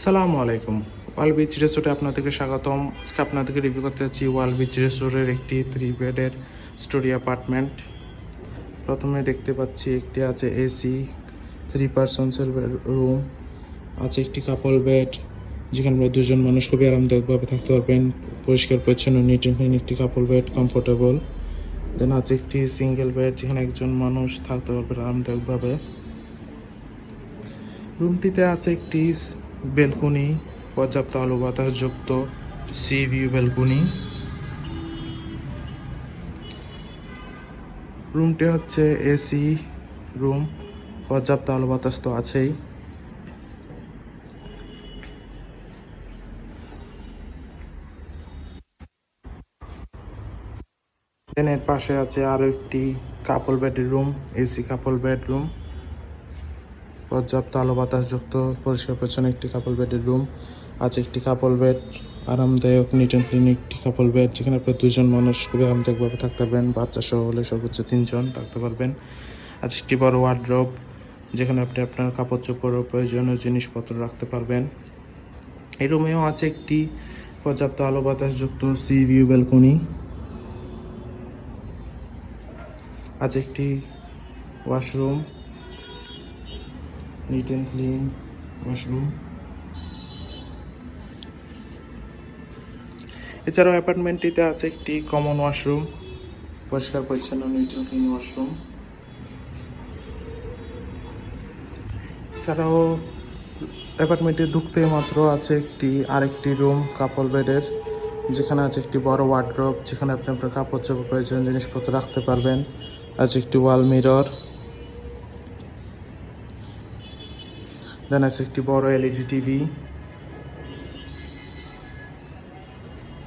সালামু আলাইকুম। ওয়াল বিচ রিসোর্টে আপনাদেরকে স্বাগতম। আজকে আপনাদেরকে রিভিউ করতে যাচ্ছি ওয়াল বিচ রিসোর্টের একটি 3 বেডের স্টোরি অ্যাপার্টমেন্ট। প্রথমে দেখতে পাচ্ছি একটি আছে এসি 3 পারসনসের রুম, আছে একটি কাপল বেড যেখানে দুজন মানুষ খুবই আরামদায়কভাবে থাকতে পারবেন। পরিষ্কার পরিচ্ছন্ন নিট অ্যান্ড ক্লিন একটি কাপল বেড, কমফোর্টেবল। দেন আছে একটি সিঙ্গেল বেড যেখানে একজন মানুষ থাকতে পারবে আরামদায়কভাবে। রুমটিতে আছে একটি বেলকনি, পর্যাপ্ত আলো বাতাসযুক্ত সি ভিউ বেলকনি। রুমটি হচ্ছে এসি রুম, পর্যাপ্ত আলো বাতাস তো আছেই। এর পাশে আছে আরো একটি কাপল বেডরুম, এসি কাপল বেডরুম, পর্যাপ্ত আলো বাতাসযুক্ত পরিষ্কার পরিচ্ছন্ন একটি কাপল বেডের রুম। আছে একটি কাপল বেড, আরামদায়ক নিট অ্যান্ড ক্লিন একটি কাপল বেড যেখানে আপনার দুজন মানুষ খুবই আরামদায়কভাবে থাকতে পারবেন। বাচ্চা সহ হলে সর্বোচ্চ 3 জন থাকতে পারবেন। আছে একটি বড় ওয়ার্ড্রোব যেখানে আপনি আপনার কাপড় চোপড় ও প্রয়োজনীয় জিনিসপত্র রাখতে পারবেন। এই রুমেও আছে একটি পর্যাপ্ত আলো বাতাসযুক্ত সি ভিউ ব্যালকনি। আছে একটি washroom, neat and clean washroom. এছাড়াও অ্যাপার্টমেন্টটিতে আছে একটি কমন ওয়াশরুম, পরিষ্কার পরিচ্ছন্ন নিট অ্যান্ড ক্লিন ওয়াশরুম। এছাড়াও অ্যাপার্টমেন্টে ঢুকতে মাত্র আছে আরেকটি রুম কাপল বেডের যেখানে আছে একটি বড় ওয়ার্ড্রোব যেখানে আপনি আপনার কাপড় চোপড় প্রয়োজনীয় জিনিসপত্র রাখতে পারবেন। আছে একটি ওয়াল মিরর, দেন আছে একটি বড় এলইডি টিভি।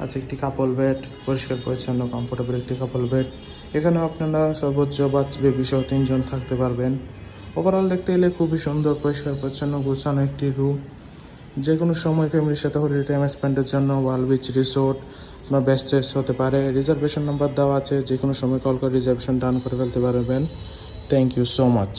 আছে একটি কাপল বেড, পরিষ্কার পরিচ্ছন্ন কমফোর্টেবল একটি কাপল বেড। এখানেও আপনারা সর্বোচ্চ বা বেবি সহ 3 জন থাকতে পারবেন। ওভারঅল দেখতে গেলে খুবই সুন্দর, পরিষ্কার পরিচ্ছন্ন গোছানো একটি রুম। যে কোনো সময় ফ্যামিলির সাথে হলিডে টাইম স্পেন্ডের জন্য ওয়াল বিচ রিসোর্ট আপনার বেস্ট চয়েস হতে পারে। রিজার্ভেশন নাম্বার দেওয়া আছে, যে কোনো সময় কল করে রিজার্ভেশন ডান করে ফেলতে পারবেন। Thank you so much.